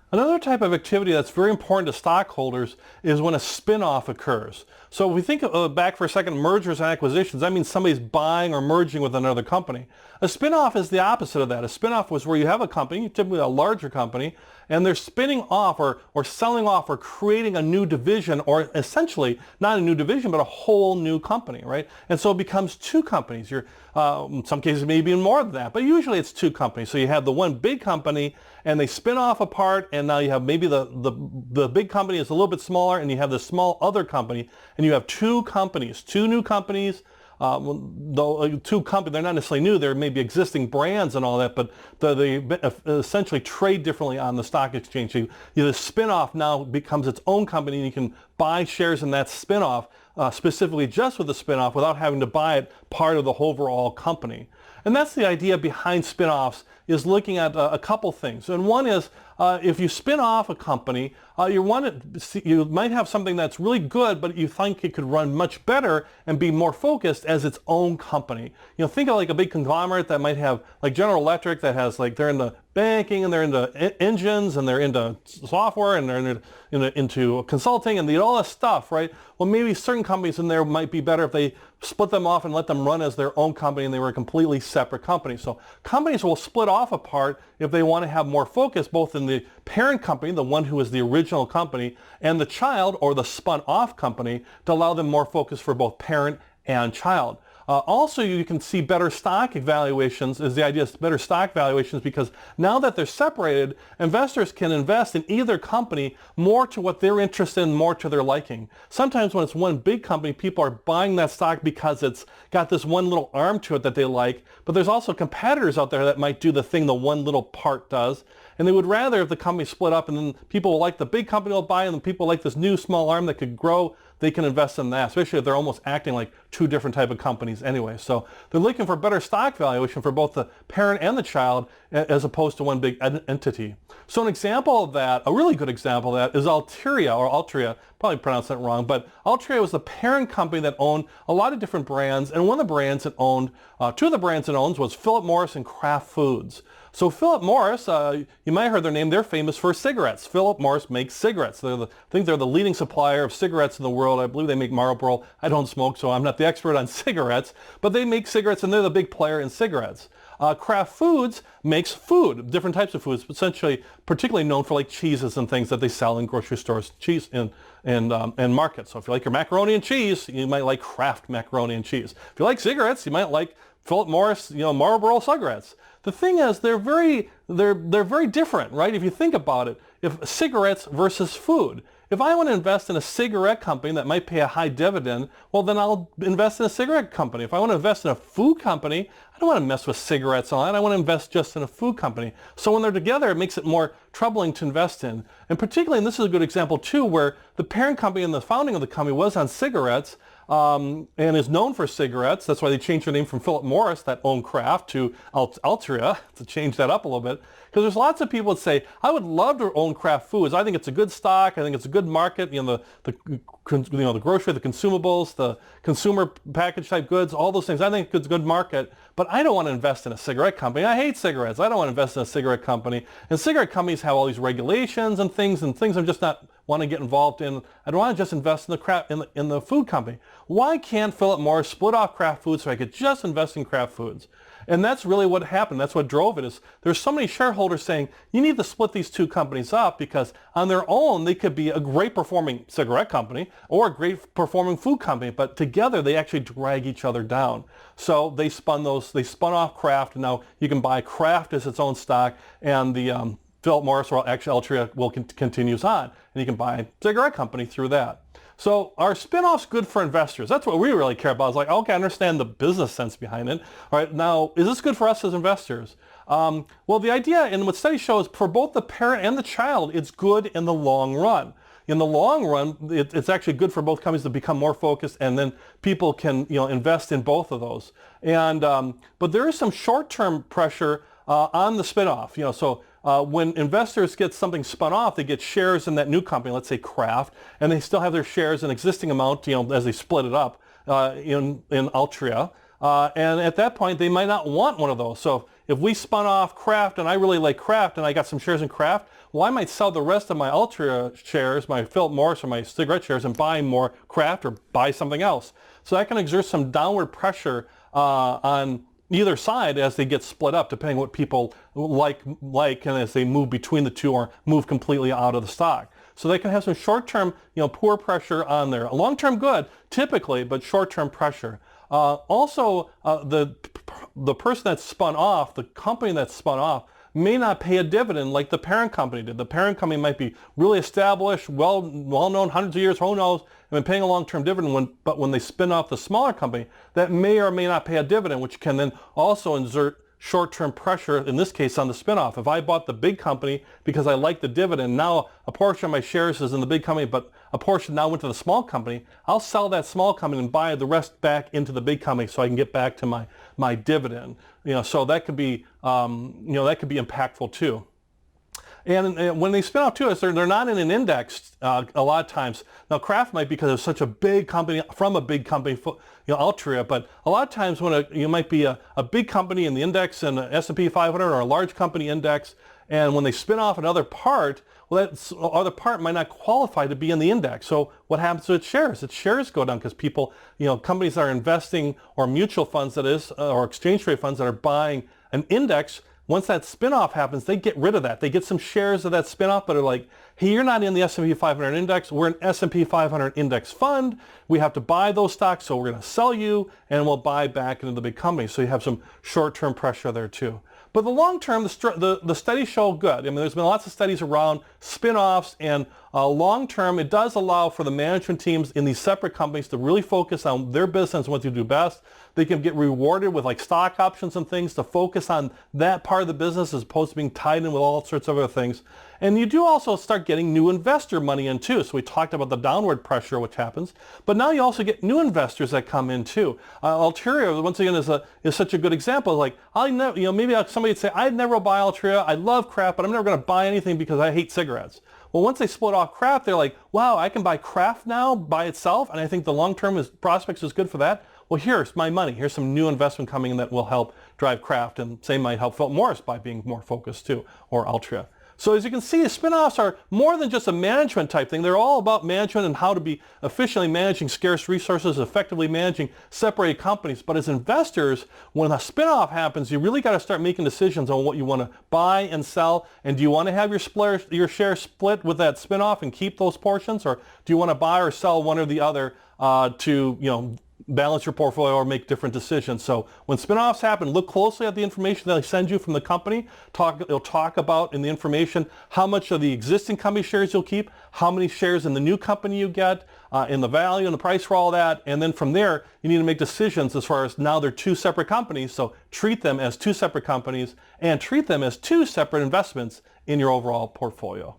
Another type of activity that's very important to stockholders is when a spin-off occurs. So if we think back for a second, mergers and acquisitions, that means somebody's buying or merging with another company. A spin-off is the opposite of that. A spin-off was where you have a company, typically a larger company, and they're spinning off or selling off or creating a new division, or essentially not a new division, but a whole new company, right? And so it becomes two companies. In some cases, maybe even more than that, but usually it's two companies. So you have the one big company, and they spin off apart, and now you have maybe the big company is a little bit smaller, and you have the small other company, and you have two companies, two new companies. Though two companies, they're not necessarily new, there may be existing brands and all that, but they essentially trade differently on the stock exchange. The spin-off now becomes its own company, and you can buy shares in that spin-off specifically just with the spin-off without having to buy it part of the overall company. And that's the idea behind spin-offs, is looking at a couple things. And one is if you spin off a company, you might have something that's really good, but you think it could run much better and be more focused as its own company. Think of like a big conglomerate that might have, like General Electric, that has they're into banking, and they're into engines, and they're into software, and they're into consulting, and all this stuff, right? Well, maybe certain companies in there might be better if they split them off and let them run as their own company, and they were a completely separate company. So companies will split off apart if they want to have more focus, both in the parent company, the one who is the original company, and the child or the spun off company, to allow them more focus for both parent and child. Also, you can see better stock valuations, is the idea of better stock valuations, because now that they're separated, investors can invest in either company more to what they're interested in, more to their liking. Sometimes when it's one big company, people are buying that stock because it's got this one little arm to it that they like, but there's also competitors out there that might do the thing the one little part does. And they would rather if the company split up, and then people will like the big company will buy, and then people like this new small arm that could grow, they can invest in that, especially if they're almost acting like two different type of companies anyway. So they're looking for better stock valuation for both the parent and the child, as opposed to one big entity. So an example of that, a really good example of that, is Altria, probably pronounced that wrong, but Altria was the parent company that owned a lot of different brands, and one of the brands it owned, two of the brands it owns was Philip Morris and Kraft Foods. So Philip Morris, you might have heard their name, they're famous for cigarettes. Philip Morris makes cigarettes. I think they're the leading supplier of cigarettes in the world. I believe they make Marlboro. I don't smoke, so I'm not the expert on cigarettes, but they make cigarettes, and they're the big player in cigarettes. Kraft Foods makes food, different types of foods, essentially particularly known for like cheeses and things that they sell in grocery stores, cheese and markets. So if you like your macaroni and cheese, you might like Kraft macaroni and cheese. If you like cigarettes, you might like Philip Morris, Marlboro cigarettes. The thing is, they're very different, right? If you think about it, if cigarettes versus food. If I want to invest in a cigarette company that might pay a high dividend, well, then I'll invest in a cigarette company. If I want to invest in a food company, I don't want to mess with cigarettes and all that. I want to invest just in a food company. So when they're together, it makes it more troubling to invest in. And particularly, and this is a good example too, where the parent company and the founding of the company was on cigarettes, and is known for cigarettes. That's why they changed their name from Philip Morris, that owned Kraft, to Altria, to change that up a little bit. Because there's lots of people that say, I would love to own Kraft Foods. I think it's a good stock. I think it's a good market. The grocery, the consumables, the consumer package type goods, all those things. I think it's a good market. But I don't want to invest in a cigarette company. I hate cigarettes. I don't want to invest in a cigarette company. And cigarette companies have all these regulations and things I'm just not want to get involved in. I don't want to just invest in the food company. Why can't Philip Morris split off Kraft Foods so I could just invest in Kraft Foods? And that's really what happened. That's what drove it. Is there's so many shareholders saying you need to split these two companies up, because on their own they could be a great performing cigarette company or a great performing food company, but together they actually drag each other down. So they spun off Kraft, and now you can buy Kraft as its own stock, and the Philip Morris, or actually Altria, continues on, and you can buy a cigarette company through that. So are spin-offs good for investors? That's what we really care about. It's like, okay, I understand the business sense behind it. All right, now, is this good for us as investors? Well, the idea, and what studies show, is for both the parent and the child, it's good in the long run. In the long run, it's actually good for both companies to become more focused, and then people can invest in both of those. And but there is some short-term pressure on the spin-off. When investors get something spun off, they get shares in that new company, let's say Kraft, and they still have their shares in existing amount, as they split it up in Altria. And at that point, they might not want one of those. So if we spun off Kraft, and I really like Kraft, and I got some shares in Kraft, well, I might sell the rest of my Altria shares, my Philip Morris or my cigarette shares, and buy more Kraft or buy something else. So that can exert some downward pressure on either side as they get split up, depending on what people like and as they move between the two or move completely out of the stock. So they can have some short-term, poor pressure on there. Long-term good, typically, but short-term pressure. Also, the person that's spun off, the company that's spun off, may not pay a dividend like the parent company did. The parent company might be really established, well-known, hundreds of years, who knows, and been paying a long-term dividend, but when they spin off the smaller company, that may or may not pay a dividend, which can then also exert short-term pressure, in this case, on the spinoff. If I bought the big company because I like the dividend, now a portion of my shares is in the big company, but a portion now went to the small company, I'll sell that small company and buy the rest back into the big company so I can get back to my dividend. So that could be, that could be impactful too. And when they spin off too, they're not in an index a lot of times. Now Kraft might be because it's such a big company, from a big company, Altria, but a lot of times when you might be a big company in the index and the S&P 500 or a large company index, and when they spin off another part, well, that other part might not qualify to be in the index. So what happens to its shares? Its shares go down because people, companies that are investing, or mutual funds that is, or exchange trade funds that are buying an index, once that spinoff happens, they get rid of that. They get some shares of that spinoff, but are like, hey, you're not in the S&P 500 index. We're an S&P 500 index fund. We have to buy those stocks, so we're going to sell you, and we'll buy back into the big company. So you have some short-term pressure there too. But the long term, the studies show good. I mean, there's been lots of studies around spin-offs, and long term, it does allow for the management teams in these separate companies to really focus on their business and what they do best. They can get rewarded with like stock options and things to focus on that part of the business as opposed to being tied in with all sorts of other things. And you do also start getting new investor money in too. So we talked about the downward pressure which happens, but now you also get new investors that come in too. Altria, once again, is such a good example. Like, maybe somebody would say, I'd never buy Altria. I love Kraft, but I'm never going to buy anything because I hate cigarettes. Well, once they split off Kraft, they're like, wow, I can buy Kraft now by itself, and I think the long-term prospects is good for that. Well, here's my money. Here's some new investment coming in that will help drive Kraft, and same might help Philip Morris by being more focused too, or Altria. So as you can see, spin-offs are more than just a management type thing. They're all about management and how to be efficiently managing scarce resources, effectively managing separated companies. But as investors, when a spin-off happens, you really got to start making decisions on what you want to buy and sell. And do you want to have your shares split with that spin-off and keep those portions? Or do you want to buy or sell one or the other to, balance your portfolio or make different decisions? So when spin-offs happen, look closely at the information they send you from the company. They'll talk about in the information how much of the existing company shares you'll keep, how many shares in the new company you get, in the value and the price for all that. And then from there, you need to make decisions as far as now they're two separate companies. So treat them as two separate companies and treat them as two separate investments in your overall portfolio.